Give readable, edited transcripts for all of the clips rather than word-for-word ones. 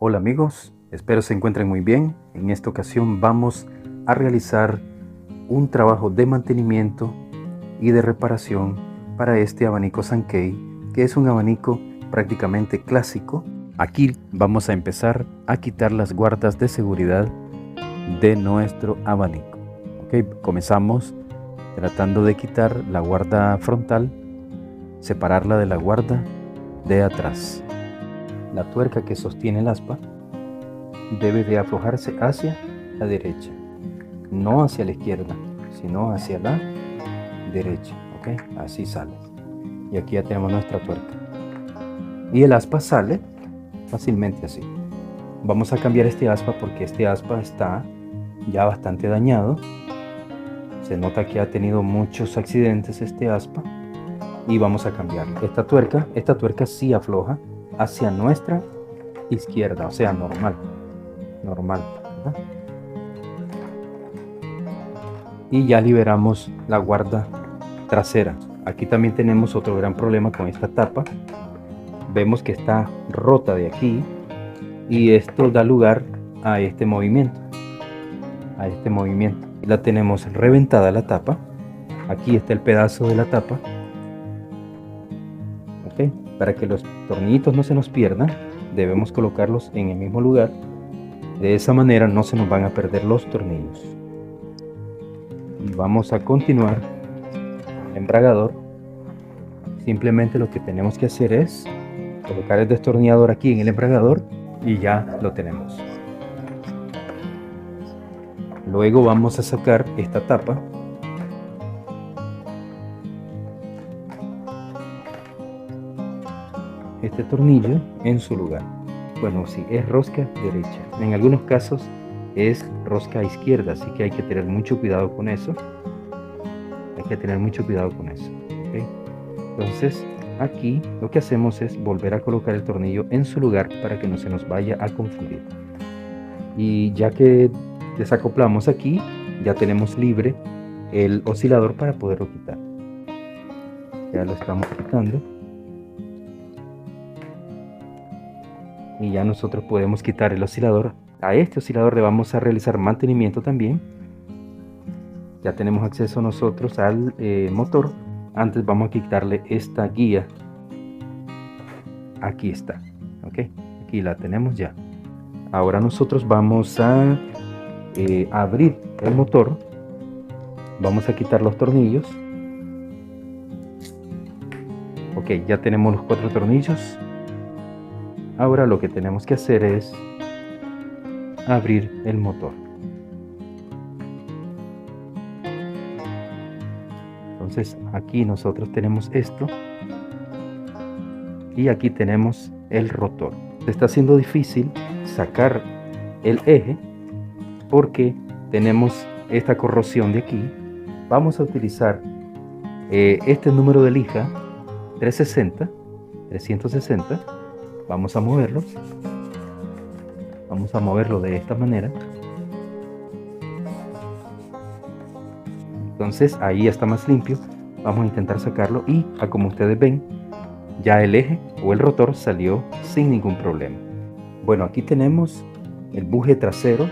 Hola amigos, espero se encuentren muy bien. En esta ocasión vamos a realizar un trabajo de mantenimiento y de reparación para este abanico Sankei, que es un abanico prácticamente clásico. Aquí vamos a empezar a quitar las guardas de seguridad de nuestro abanico. Comenzamos tratando de quitar la guarda frontal, separarla de la guarda de atrás. La tuerca que sostiene el aspa debe de aflojarse hacia la derecha, no hacia la izquierda, sino hacia la derecha. Así sale. Y aquí ya tenemos nuestra tuerca. Y el aspa sale fácilmente así. Vamos a cambiar este aspa porque este aspa está ya bastante dañado. Se nota que ha tenido muchos accidentes este aspa. Y vamos a cambiar esta tuerca sí afloja hacia nuestra izquierda, o sea, normal, ¿verdad? Y ya liberamos la guarda trasera. Aquí también tenemos otro gran problema con esta tapa. Vemos que está rota de aquí y esto da lugar a este movimiento, La tenemos reventada la tapa. Aquí está el pedazo de la tapa. Para que los tornillitos no se nos pierdan, debemos colocarlos en el mismo lugar. De esa manera no se nos van a perder los tornillos. Y vamos a continuar el embragador. Simplemente lo que tenemos que hacer es colocar el destornillador aquí en el embragador y ya lo tenemos. Luego vamos a sacar esta tapa. Este tornillo en su lugar. Bueno, si es rosca derecha, en algunos casos es rosca izquierda, así que hay que tener mucho cuidado con eso. Entonces aquí lo que hacemos es volver a colocar el tornillo en su lugar para que no se nos vaya a confundir. Y ya que desacoplamos aquí, ya tenemos libre el oscilador para poderlo quitar. Ya lo estamos quitando. Y ya nosotros podemos quitar el oscilador. A este oscilador le vamos a realizar mantenimiento también. Ya tenemos acceso nosotros al motor. Antes vamos a quitarle esta guía. Aquí está. Aquí la tenemos ya. Ahora nosotros vamos a abrir el motor. Vamos a quitar los tornillos. Ya tenemos los 4 tornillos. Ahora lo que tenemos que hacer es abrir el motor. Entonces aquí nosotros tenemos esto y aquí tenemos el rotor. Se está haciendo difícil sacar el eje porque tenemos esta corrosión de aquí. Vamos a utilizar este número de lija 360. Vamos a moverlo de esta manera. Entonces ahí está más limpio. Vamos a intentar sacarlo y como ustedes ven, ya el eje o el rotor salió sin ningún problema. Bueno, aquí tenemos el buje trasero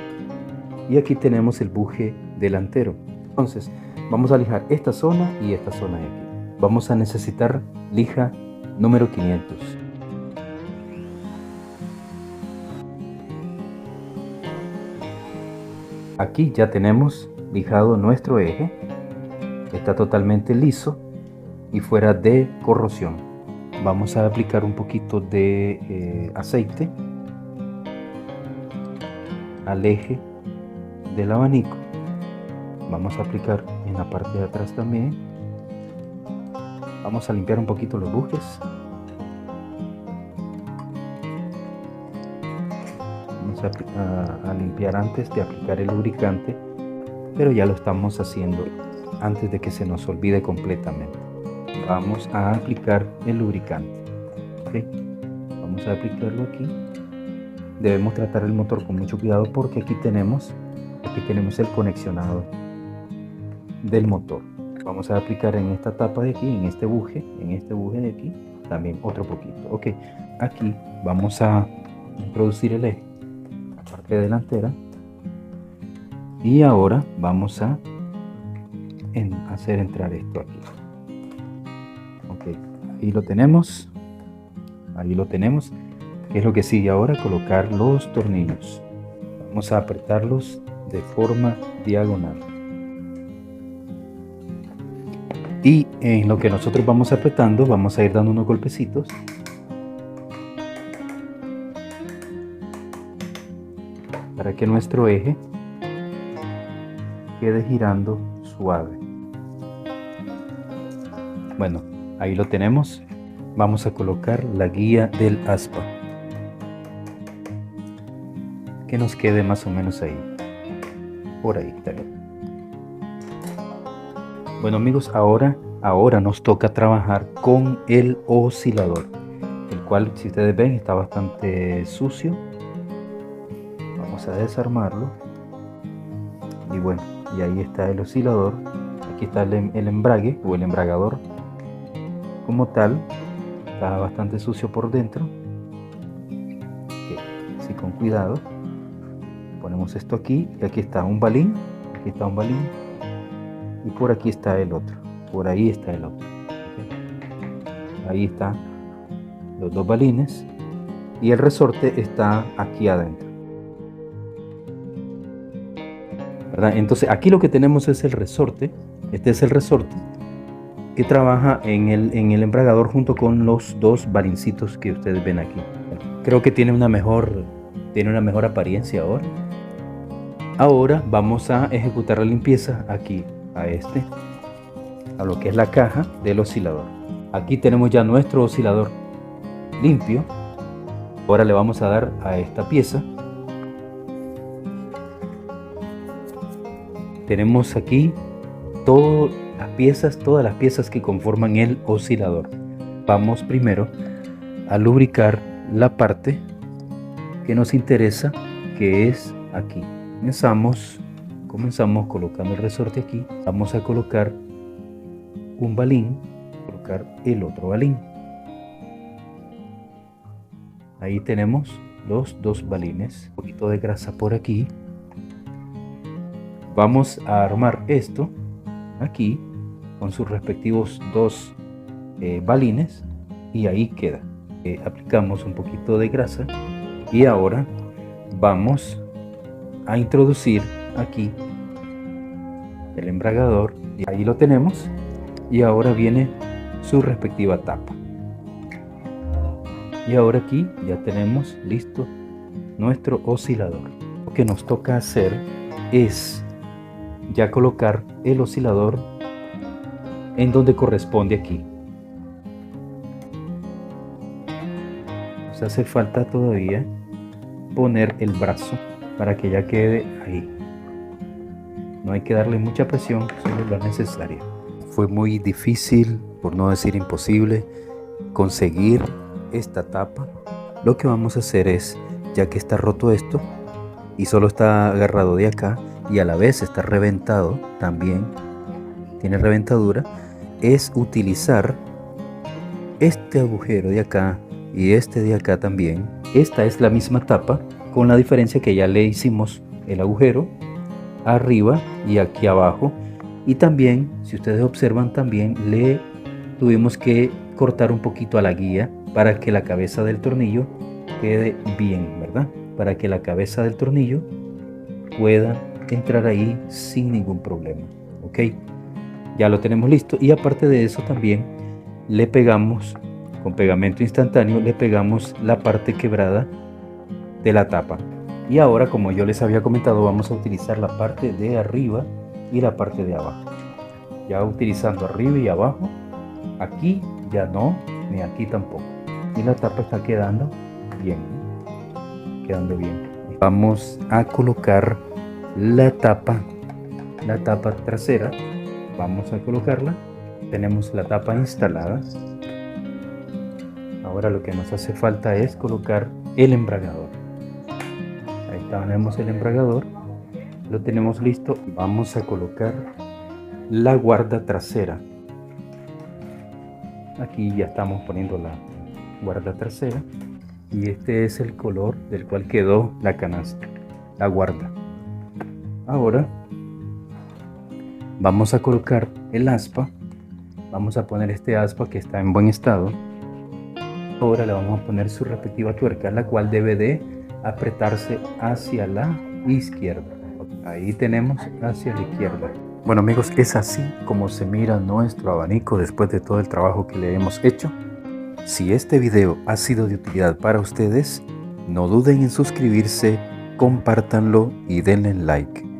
y aquí tenemos el buje delantero. Entonces vamos a lijar esta zona y esta zona de aquí. Vamos a necesitar lija número 500. Aquí ya tenemos lijado nuestro eje. Está totalmente liso y fuera de corrosión. Vamos a aplicar un poquito de aceite al eje del abanico. Vamos a aplicar en la parte de atrás también. Vamos a limpiar un poquito los bujes. A limpiar antes de aplicar el lubricante, pero ya lo estamos haciendo antes de que se nos olvide completamente. Vamos a aplicar el lubricante. Vamos a aplicarlo aquí. Debemos tratar el motor con mucho cuidado porque aquí tenemos el conexionado del motor. Vamos a aplicar en esta tapa de aquí, en este buje de aquí, también otro poquito. Aquí vamos a introducir el eje, la parte delantera, y ahora vamos a hacer entrar esto aquí. Ok, ahí lo tenemos, ¿Qué es lo que sigue ahora? Colocar los tornillos. Vamos a apretarlos de forma diagonal, y en lo que nosotros vamos apretando vamos a ir dando unos golpecitos para que nuestro eje quede girando suave. Bueno, ahí lo tenemos. Vamos a colocar la guía del aspa, que nos quede más o menos ahí, por ahí está bien. Bueno amigos, ahora nos toca trabajar con el oscilador, el cual, si ustedes ven, está bastante sucio. Vamos a desarmarlo, y bueno, y ahí está el oscilador. Aquí está el embrague o el embragador como tal. Está bastante sucio por dentro. Okay, así con cuidado ponemos esto aquí, y aquí está un balín, y por aquí está el otro, por ahí está el otro. Okay. Ahí están los dos balines, y el resorte está aquí adentro, ¿verdad? Entonces aquí lo que tenemos es el resorte. Este es el resorte que trabaja en el embragador junto con los dos balincitos que ustedes ven aquí. Creo que tiene una mejor apariencia ahora. Ahora vamos a ejecutar la limpieza aquí a lo que es la caja del oscilador. Aquí tenemos ya nuestro oscilador limpio. Ahora le vamos a dar a esta pieza. Tenemos aquí todas las piezas que conforman el oscilador. Vamos primero a lubricar la parte que nos interesa, que es aquí. Comenzamos colocando el resorte aquí. Vamos a colocar un balín, colocar el otro balín. Ahí tenemos los dos balines. Un poquito de grasa por aquí. Vamos a armar esto aquí con sus respectivos dos balines, y ahí queda. Aplicamos un poquito de grasa, y ahora vamos a introducir aquí el embragador, y ahí lo tenemos. Y ahora viene su respectiva tapa, y ahora aquí ya tenemos listo nuestro oscilador. Lo que nos toca hacer es ya colocar el oscilador en donde corresponde aquí. Nos hace falta todavía poner el brazo para que ya quede ahí. No hay que darle mucha presión, solo la necesaria. Fue muy difícil, por no decir imposible, conseguir esta tapa. Lo que vamos a hacer es, ya que está roto esto y solo está agarrado de acá, y a la vez está reventado también, tiene reventadura, es utilizar este agujero de acá y este de acá también. Esta es la misma tapa, con la diferencia que ya le hicimos el agujero arriba y aquí abajo, y también, si ustedes observan, también le tuvimos que cortar un poquito a la guía para que la cabeza del tornillo quede bien, ¿verdad? Para que la cabeza del tornillo pueda entrar ahí sin ningún problema. Ok, ya lo tenemos listo. Y aparte de eso, también le pegamos con pegamento instantáneo, le pegamos la parte quebrada de la tapa. Y ahora, como yo les había comentado, vamos a utilizar la parte de arriba y la parte de abajo. Ya utilizando arriba y abajo, aquí ya no, ni aquí tampoco. Y la tapa está quedando bien, Vamos a colocar la tapa trasera. Vamos a colocarla. Tenemos la tapa instalada. Ahora lo que nos hace falta es colocar el embragador. Ahí tenemos el embragador, lo tenemos listo. Vamos a colocar la guarda trasera. Aquí ya estamos poniendo la guarda trasera. y este es el color del cual quedó la canasta, la guarda. Ahora vamos a colocar el aspa. Vamos a poner este aspa que está en buen estado. Ahora le vamos a poner su respectiva tuerca, la cual debe de apretarse hacia la izquierda. Ahí tenemos hacia la izquierda. Bueno amigos, es así como se mira nuestro abanico después de todo el trabajo que le hemos hecho. Si este video ha sido de utilidad para ustedes, no duden en suscribirse, compártanlo y denle like.